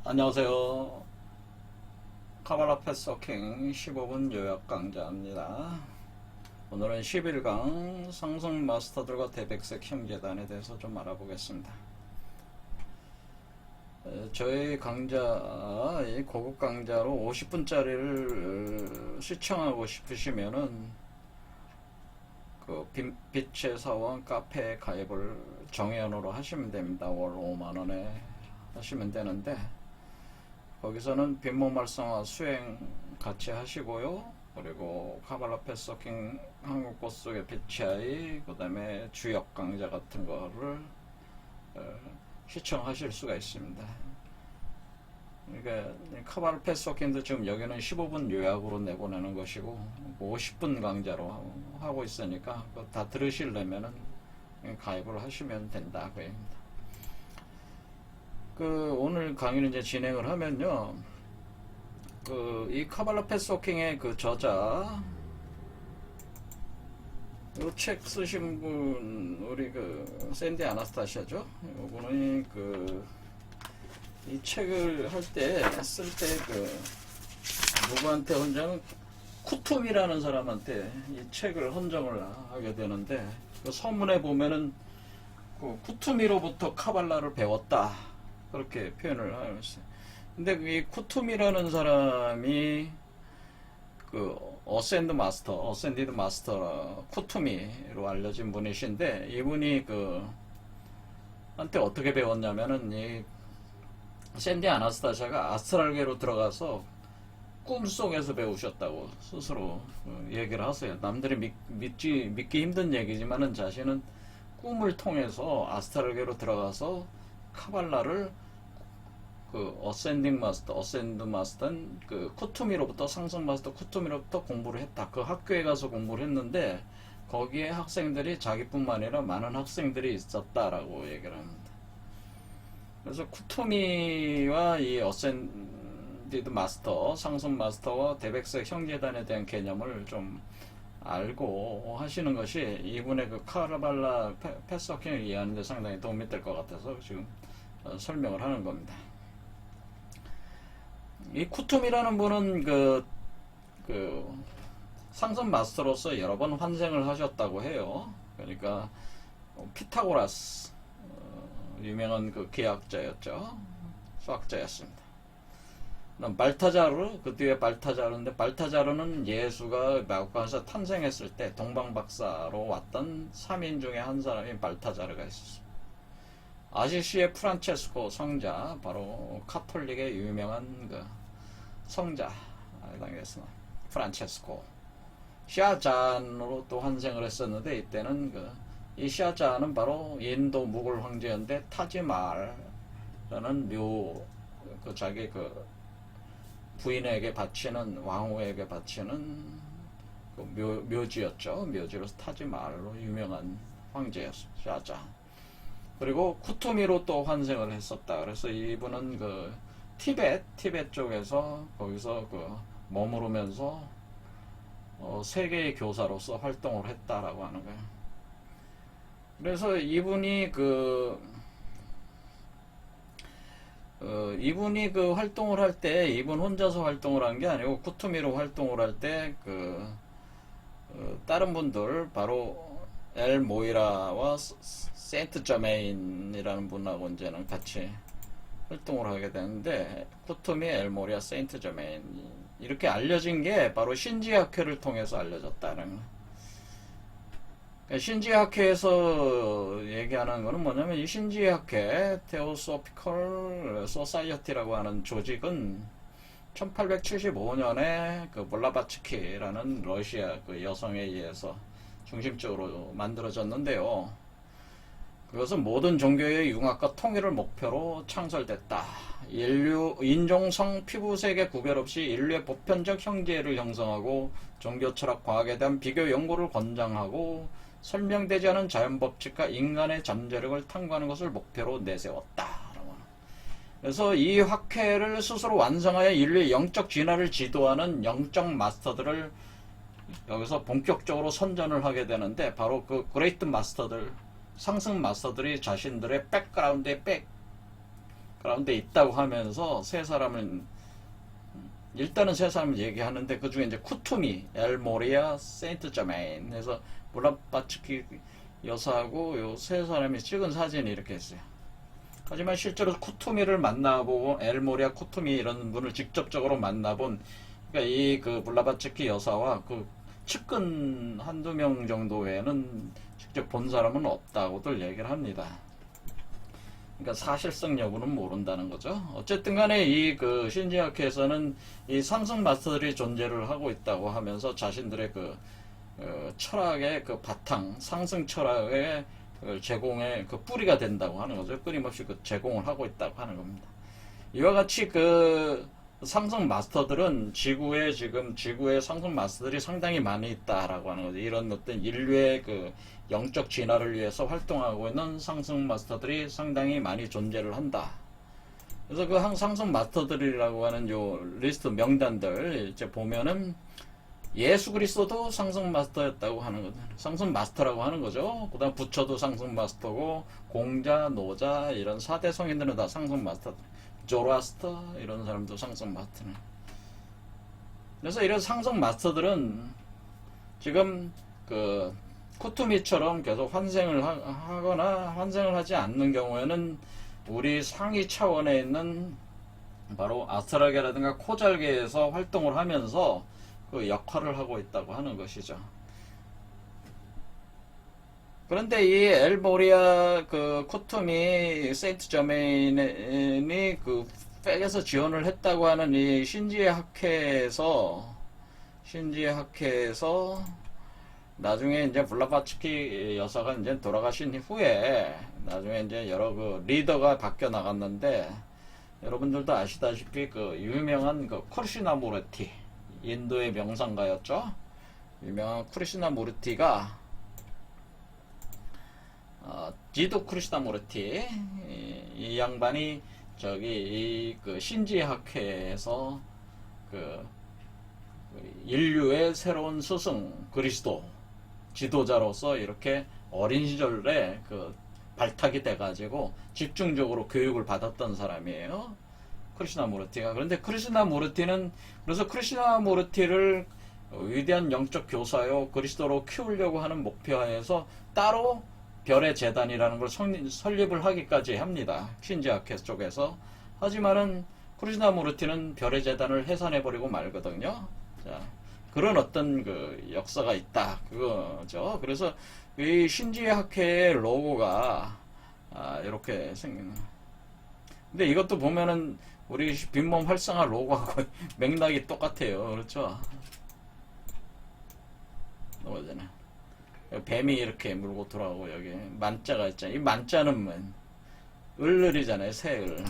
안녕하세요. 카발라 패스워킹 15분 요약 강좌입니다. 오늘은 11강 상승 마스터들과 대백색 형제단에 대해서 좀 알아보겠습니다. 저희 강좌, 고급 강좌로 50분짜리를 시청하고 싶으시면은 그 빛의 사원 카페 가입을 정회원으로 하시면 됩니다. 월 5만원에 하시면 되는데, 거기서는 빈몸 활성화 수행 같이 하시고요. 그리고 카발라 패스워킹 한국꽃 속의 빛의 그 다음에 주역 강좌 같은 거를 시청하실 수가 있습니다. 그러니까 카발라 패스워킹도 지금 여기는 15분 요약으로 내보내는 것이고 50분 강좌로 하고 있으니까 다 들으시려면은 가입을 하시면 된다 그 얘기입니다. 오늘 강의를 이제 진행을 하면요, 이 카발라 패스워킹의 그 저자, 이 책 쓰신 분, 우리 샌디 아나스타시아죠? 이분이 이 책을 할 때, 쓸 때 누구한테 헌정은 쿠툼이라는 사람한테 이 책을 헌정을 하게 되는데, 그 서문에 보면은 쿠투미로부터 카발라를 배웠다. 그렇게 표현을 하고 있어요. 근데 이 쿠툼이라는 사람이 어센디드 마스터 쿠투미로 알려진 분이신데, 이분이 한테 어떻게 배웠냐면은 이 샌디 아나스타샤가 아스트랄계로 들어가서 꿈속에서 배우셨다고 스스로 얘기를 하세요. 남들이 믿기 힘든 얘기지만은 자신은 꿈을 통해서 아스트랄계로 들어가서 카발라를 어센드 마스터는 쿠투미로부터 상승 마스터 쿠투미로부터 공부를 했다. 그 학교에 가서 공부를 했는데 거기에 학생들이 자기뿐만 아니라 많은 학생들이 있었다라고 얘기를 합니다. 그래서 쿠투미와 이 어센디드 마스터, 상승 마스터와 대백색 형제단에 대한 개념을 좀 알고 하시는 것이 이분의 카발라 패스워킹을 이해하는 데 상당히 도움이 될 것 같아서 지금 설명을 하는 겁니다. 이 쿠툼이라는 분은 상승 마스터로서 여러 번 환생을 하셨다고 해요. 그러니까 피타고라스, 유명한 기하학자였죠. 수학자였습니다. 발타자르, 그 뒤에 발타자르인데, 발타자르는 예수가 마구간에서 탄생했을 때 동방박사로 왔던 3인 중에 한 사람이 발타자르가 있었습니다. 아시시의 프란체스코 성자, 바로 카톨릭의 유명한 성자 당했습니다. 프란체스코 샤잔으로 또 환생을 했었는데, 이때는 이 샤잔은 바로 인도 무굴 황제였는데 타지말라는 자기 부인에게 바치는, 왕후에게 바치는 묘지였죠. 묘지로서 타지말로 유명한 황제였습니다. 샤잔. 그리고 쿠투미로 또 환생을 했었다. 그래서 이분은 티벳 쪽에서 거기서 머무르면서 세계의 교사로서 활동을 했다라고 하는 거예요. 그래서 이분이 활동을 할 때, 이분 혼자서 활동을 한 게 아니고 쿠투미로 활동을 할 때 다른 분들, 바로 엘 모이라와 세인트 저메인이라는 분하고 이제는 같이 활동을 하게 되는데, 쿠투미, 엘 모이라, 세인트 저메인, 이렇게 알려진 게 바로 신지학회를 통해서 알려졌다는 거. 신지학회에서 얘기하는 거는 뭐냐면, 이 신지학회 테오소피컬 소사이어티라고 하는 조직은 1875년에 블라바츠키라는 러시아 여성에 의해서 중심적으로 만들어졌는데요. 그것은 모든 종교의 융합과 통일을 목표로 창설됐다. 인종성, 피부색의 구별 없이 인류의 보편적 형제를 형성하고 종교 철학, 과학에 대한 비교 연구를 권장하고 설명되지 않은 자연법칙과 인간의 잠재력을 탐구하는 것을 목표로 내세웠다. 그래서 이 학회를 스스로 완성하여 인류의 영적 진화를 지도하는 영적 마스터들을 여기서 본격적으로 선전을 하게 되는데, 바로 그레이트 마스터들, 상승 마스터들이 자신들의 백그라운드에 가운데 있다고 하면서 세 사람은 일단은 세 사람을 얘기하는데 그 중에 이제 쿠투미, 엘모리아, 세인트 저메인 해서 블라바츠키 여사하고 요 세 사람이 찍은 사진이 이렇게 있어요. 하지만 실제로 쿠투미를 만나보고 엘모리아, 쿠투미 이런 분을 직접적으로 만나본 그러니까 이 그 블라바츠키 여사와 그 측근 한두 명 정도 외에는 직접 본 사람은 없다고들 얘기를 합니다. 그러니까 사실성 여부는 모른다는 거죠. 어쨌든 간에 이 그 신지학회에서는 이 상승 마스터들이 존재를 하고 있다고 하면서 자신들의 그 철학의 그 바탕, 상승 철학의 제공의 그 뿌리가 된다고 하는 거죠. 끊임없이 그 제공을 하고 있다고 하는 겁니다. 이와 같이 그 상승 마스터들은 지구의 상승 마스터들이 상당히 많이 있다라고 하는 거죠. 이런 어떤 인류의 그 영적 진화를 위해서 활동하고 있는 상승 마스터들이 상당히 많이 존재를 한다. 그래서 그 상승 마스터들이라고 하는 요 리스트 명단들 이제 보면은 예수 그리스도도 상승 마스터였다고 하는 거죠. 상승 마스터라고 하는 거죠. 그 다음 부처도 상승 마스터고 공자, 노자 이런 4대 성인들은 다 상승 마스터. 조라스터 이런 사람도 상승 마스터네. 그래서 이런 상승 마스터들은 지금 그 쿠투미처럼 계속 환생을 하거나 환생을 하지 않는 경우에는 우리 상위 차원에 있는 바로 아스트랄계라든가 코잘계에서 활동을 하면서 그 역할을 하고 있다고 하는 것이죠. 그런데 이 엘모리아 그 쿠투미 세인트 저메인이 그 팩에서 지원을 했다고 하는 이 신지의 학회에서 나중에 이제 블라바츠키 여사가 이제 돌아가신 후에 나중에 이제 여러 그 리더가 바뀌어 나갔는데 여러분들도 아시다시피 그 유명한 그 크리시나무르티 인도의 명상가였죠. 유명한 크리시나무르티가 지도 크리시나무르티 이 양반이 저기 그 신지학회에서 그 인류의 새로운 스승 그리스도 지도자로서 이렇게 어린 시절에 그 발탁이 돼가지고 집중적으로 교육을 받았던 사람이에요. 크리시나무르티가. 그런데 크리시나무르티는 그래서 크리시나무르티를 위대한 영적 교사요 그리스도로 키우려고 하는 목표하에서 따로 별의 재단이라는 걸 설립을 하기까지 합니다. 신지학회 쪽에서. 하지만은 크리시나무르티는 별의 재단을 해산해버리고 말거든요. 자, 그런 어떤 그 역사가 있다. 그거죠. 그래서 이 신지학회의 로고가 이렇게 생긴. 근데 이것도 보면은 우리 빈몸 활성화 로고하고 맥락이 똑같아요. 그렇죠? 넘어지네. 뱀이 이렇게 물고 돌아오고 여기 만자가 있잖아요. 이 만자는 뭐 을을이잖아요. 새을.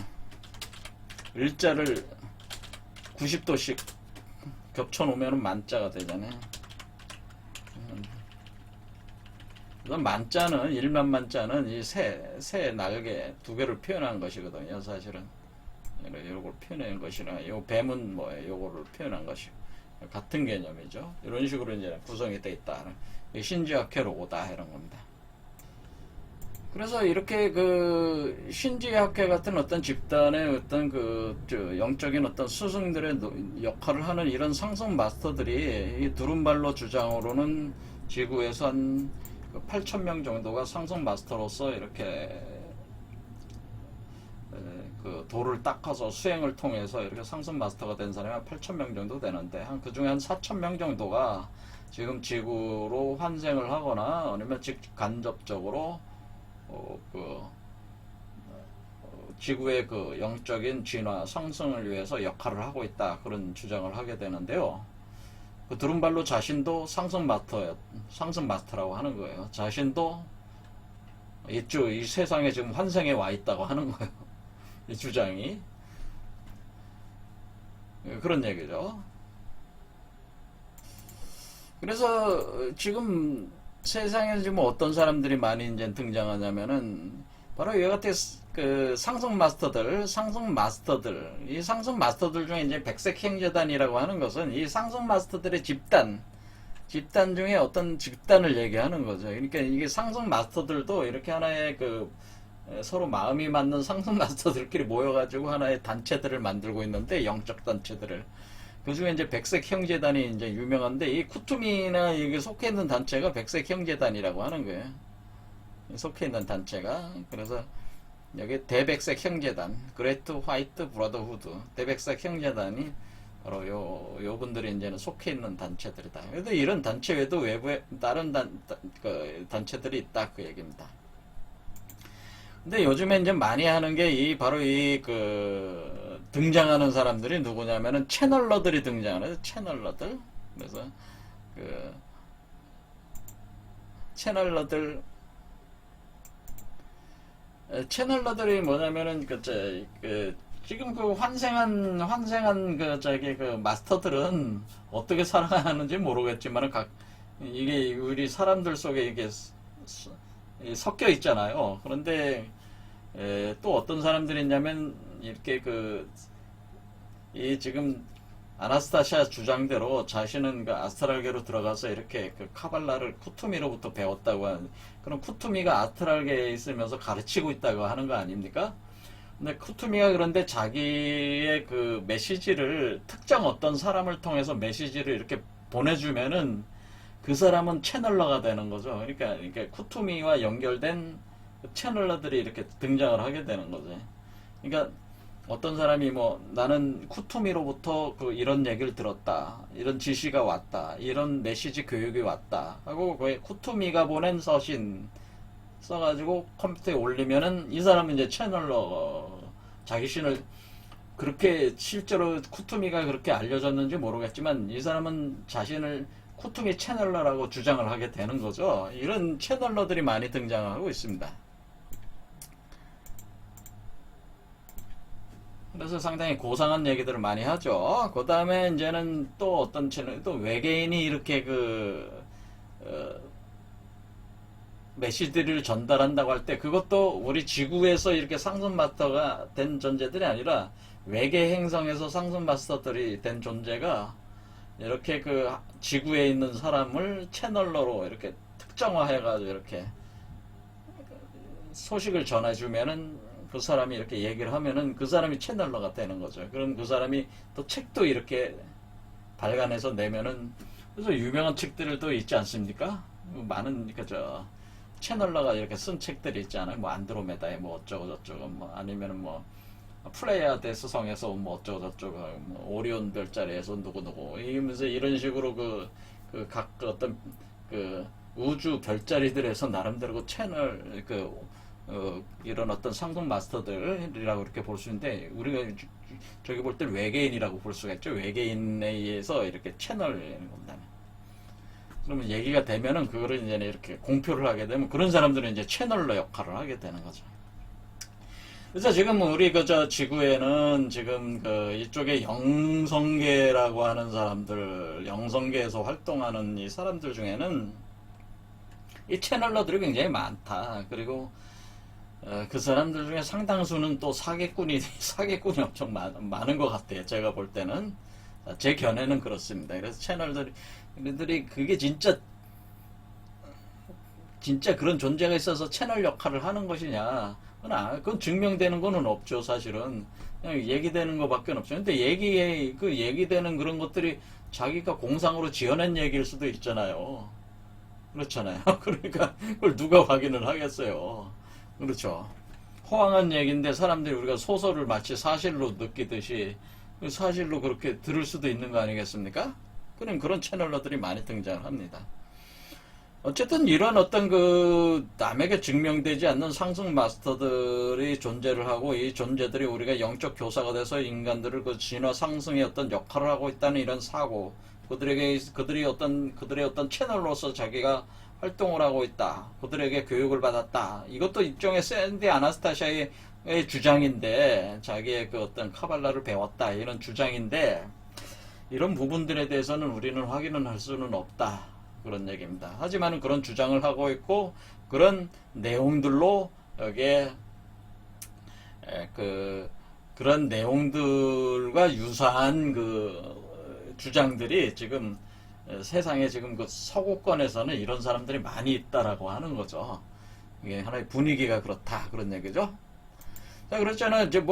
을자를 90도씩 겹쳐놓으면 만자가 되잖아요. 그럼 만자는 일만 만자는 이 새 날개 두 개를 표현한 것이거든요. 사실은 이걸 표현한 것이라 요 뱀은 뭐예요? 요거를 표현한 것이 같은 개념이죠. 이런 식으로 이제 구성이 돼 있다. 신지학회 로고다 이런 겁니다. 그래서 이렇게 그 신지학회 같은 어떤 집단의 어떤 그 영적인 어떤 스승들의 역할을 하는 이런 상승 마스터들이 이 두른발로 주장으로는 지구에서 한 8,000명 정도가 상승 마스터로서 이렇게 그 도를 닦아서 수행을 통해서 이렇게 상승 마스터가 된 사람이 한 8,000명 정도 되는데 그 중에 한 4,000명 정도가 지금 지구로 환생을 하거나 아니면 간접적으로 지구의 그 영적인 진화 상승을 위해서 역할을 하고 있다 그런 주장을 하게 되는데요. 그 두른발로 자신도 상승 마스터라고 하는 거예요. 자신도 이 세상에 지금 환생에 와 있다고 하는 거예요. 이 주장이 그런 얘기죠. 그래서 지금 세상에 지금 어떤 사람들이 많이 이제 등장하냐면은 바로 이와 같은 그 상승 마스터들, 이 상승 마스터들 중에 이제 백색 행재단이라고 하는 것은 이 상승 마스터들의 집단 중에 어떤 집단을 얘기하는 거죠. 그러니까 이게 상승 마스터들도 이렇게 하나의 그 서로 마음이 맞는 상승 마스터들끼리 모여가지고 하나의 단체들을 만들고 있는데, 영적 단체들을. 그 중에 이제 백색 형제단이 이제 유명한데, 이 쿠투미나 이게 속해 있는 단체가 백색 형제단이라고 하는 거예요. 속해 있는 단체가. 그래서 여기 대백색 형제단, 그레이트 화이트 브라더후드, 대백색 형제단이 바로 요 분들이 이제는 속해 있는 단체들이다. 그래도 이런 단체 외에도 외부에 다른 그 단체들이 있다, 그 얘기입니다. 근데 요즘에 이제 많이 하는 게 바로 등장하는 사람들이 누구냐면은 채널러들이 등장하는 채널러들. 그래서 그 채널러들이 뭐냐면은 지금 환생한 마스터들은 어떻게 살아가는지 모르겠지만 이게 우리 사람들 속에 이게 섞여 있잖아요. 그런데 또 어떤 사람들이 있냐면 이렇게 이 지금 아나스타샤 주장대로 자신은 그 아스트랄계로 들어가서 이렇게 그 카발라를 쿠투미로부터 배웠다고 하는, 그럼 쿠투미가 아스트랄계에 있으면서 가르치고 있다고 하는 거 아닙니까? 근데 쿠투미가 그런데 자기의 그 메시지를 특정 어떤 사람을 통해서 메시지를 이렇게 보내주면은 그 사람은 채널러가 되는 거죠. 그러니까 쿠투미와 연결된 채널러들이 이렇게 등장을 하게 되는 거죠. 그러니까 어떤 사람이 나는 쿠투미로부터 이런 얘기를 들었다, 이런 지시가 왔다, 이런 메시지 교육이 왔다 하고 쿠투미가 보낸 서신 써가지고 컴퓨터에 올리면은 이 사람은 이제 채널러, 자기 신을 그렇게 실제로 쿠투미가 그렇게 알려졌는지 모르겠지만 이 사람은 자신을 쿠투미 채널러라고 주장을 하게 되는 거죠. 이런 채널러들이 많이 등장하고 있습니다. 그래서 상당히 고상한 얘기들을 많이 하죠. 그 다음에 이제는 또 어떤 채널, 또 외계인이 이렇게 메시지를 전달한다고 할 때 그것도 우리 지구에서 이렇게 상승 마스터가 된 존재들이 아니라 외계 행성에서 상승 마스터들이 된 존재가 이렇게 지구에 있는 사람을 채널러로 이렇게 특정화해가지고 이렇게 소식을 전해주면은 그 사람이 이렇게 얘기를 하면은 그 사람이 채널러가 되는 거죠. 그럼 그 사람이 또 책도 이렇게 발간해서 내면은, 그래서 유명한 책들을 또 있지 않습니까? 많은 채널러가 이렇게 쓴 책들이 있잖아요. 안드로메다에 어쩌고 저쩌고, 아니면은 플레이아데스 성에서 어쩌고 저쩌고, 오리온 별자리에서 누구누구, 이러면서 이런 식으로 각 어떤 우주 별자리들에서 나름대로 채널 이런 어떤 상승 마스터들이라고 이렇게 볼 수 있는데, 우리가 저기 볼 때 외계인이라고 볼 수가 있죠. 외계인에 의해서 이렇게 채널을 본다면. 그러면 얘기가 되면은 그거를 이제 이렇게 공표를 하게 되면 그런 사람들은 이제 채널러 역할을 하게 되는 거죠. 그래서 지금 우리 지구에는 지금 이쪽에 영성계라고 하는 사람들, 영성계에서 활동하는 이 사람들 중에는 이 채널러들이 굉장히 많다. 그리고 그 사람들 중에 상당수는 또 사기꾼이 엄청 많은 것 같아요. 제가 볼 때는. 제 견해는 그렇습니다. 그래서 채널들이 그게 진짜 그런 존재가 있어서 채널 역할을 하는 것이냐. 그건 증명되는 거는 없죠, 사실은. 그냥 얘기되는 것밖에 없죠. 근데 얘기되는 그런 것들이 자기가 공상으로 지어낸 얘기일 수도 있잖아요. 그렇잖아요. 그러니까 그걸 누가 확인을 하겠어요. 그렇죠. 허황한 얘기인데 사람들이 우리가 소설을 마치 사실로 느끼듯이 사실로 그렇게 들을 수도 있는 거 아니겠습니까? 그런 채널러들이 많이 등장을 합니다. 어쨌든 이런 어떤 남에게 증명되지 않는 상승 마스터들이 존재를 하고, 이 존재들이 우리가 영적 교사가 돼서 인간들을 진화 상승의 어떤 역할을 하고 있다는 이런 사고, 그들의 어떤 채널로서 자기가 활동을 하고 있다, 그들에게 교육을 받았다, 이것도 일종의 샌디 아나스타샤의 주장인데, 자기의 어떤 카발라를 배웠다, 이런 주장인데, 이런 부분들에 대해서는 우리는 확인을 할 수는 없다, 그런 얘기입니다. 하지만 그런 주장을 하고 있고, 그런 내용들로 여기에 그런 내용들과 유사한 주장들이 지금 세상에 지금 서구권에서는 이런 사람들이 많이 있다라고 하는 거죠. 이게 하나의 분위기가 그렇다 그런 얘기죠. 자, 그렇잖아요. 이제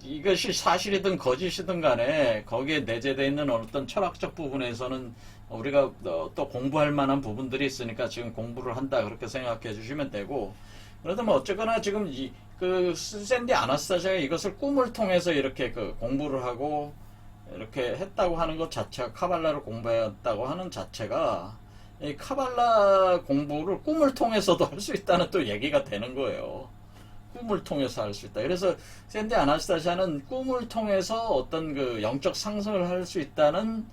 이것이 사실이든 거짓이든 간에 거기에 내재되어 있는 어떤 철학적 부분에서는 우리가 또 공부할 만한 부분들이 있으니까 지금 공부를 한다 그렇게 생각해 주시면 되고, 그래도 뭐 어쨌거나 지금 그 샌디 아나스타샤가 이것을 꿈을 통해서 이렇게 그 공부를 하고 이렇게 했다고 하는 것 자체가, 카발라를 공부했다고 하는 자체가 이 카발라 공부를 꿈을 통해서도 할 수 있다는 또 얘기가 되는 거예요. 꿈을 통해서 할 수 있다. 그래서 샌디 아나스타샤는 꿈을 통해서 어떤 그 영적 상승을 할 수 있다는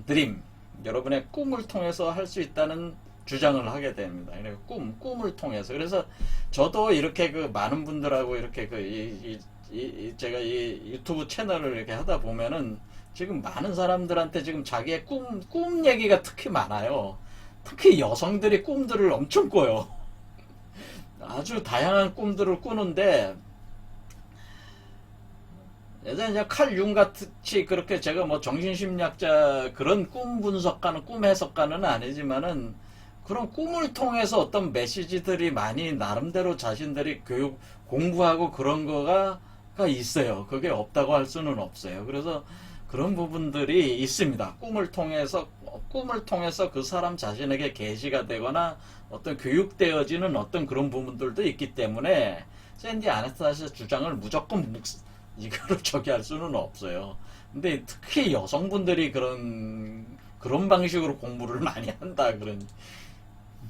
드림, 여러분의 꿈을 통해서 할 수 있다는 주장을 하게 됩니다. 꿈을 통해서. 그래서 저도 이렇게 그 많은 분들하고 이렇게 제가 이 유튜브 채널을 이렇게 하다 보면은 지금 많은 사람들한테 지금 자기의 꿈 얘기가 특히 많아요. 특히 여성들이 꿈들을 엄청 꿔요. 아주 다양한 꿈들을 꾸는데, 예전에 이제 칼 융 같이 그렇게 제가 뭐 정신심리학자 그런 꿈 분석가는, 꿈 해석가는 아니지만은 그런 꿈을 통해서 어떤 메시지들이 많이 나름대로 자신들이 공부하고 그런 거가 있어요. 그게 없다고 할 수는 없어요. 그래서 그런 부분들이 있습니다. 꿈을 통해서 그 사람 자신에게 계시가 되거나 어떤 교육되어지는 어떤 그런 부분들도 있기 때문에 샌디 아나스타샤 주장을 무조건 이거를 저기 할 수는 없어요. 근데 특히 여성분들이 그런 방식으로 공부를 많이 한다 그런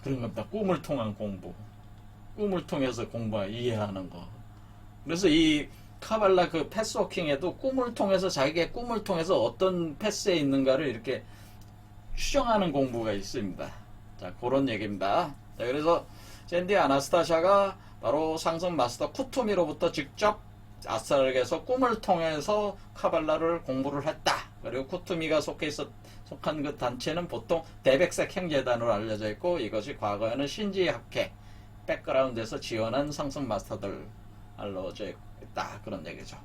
겁니다. 꿈을 통한 공부, 꿈을 통해서 이해하는 거. 그래서 이 카발라 그 패스워킹에도 꿈을 통해서, 자기의 꿈을 통해서 어떤 패스에 있는가를 이렇게 추정하는 공부가 있습니다. 자, 그런 얘기입니다. 자, 그래서 샌디 아나스타샤가 바로 상승 마스터 쿠투미로부터 직접 아스트랄에서 꿈을 통해서 카발라를 공부를 했다. 그리고 쿠투미가 속한 그 단체는 보통 대백색 행재단으로 알려져 있고, 이것이 과거에는 신지학회 백그라운드에서 지원한 상승 마스터들 알려져 있다. 그런 얘기죠.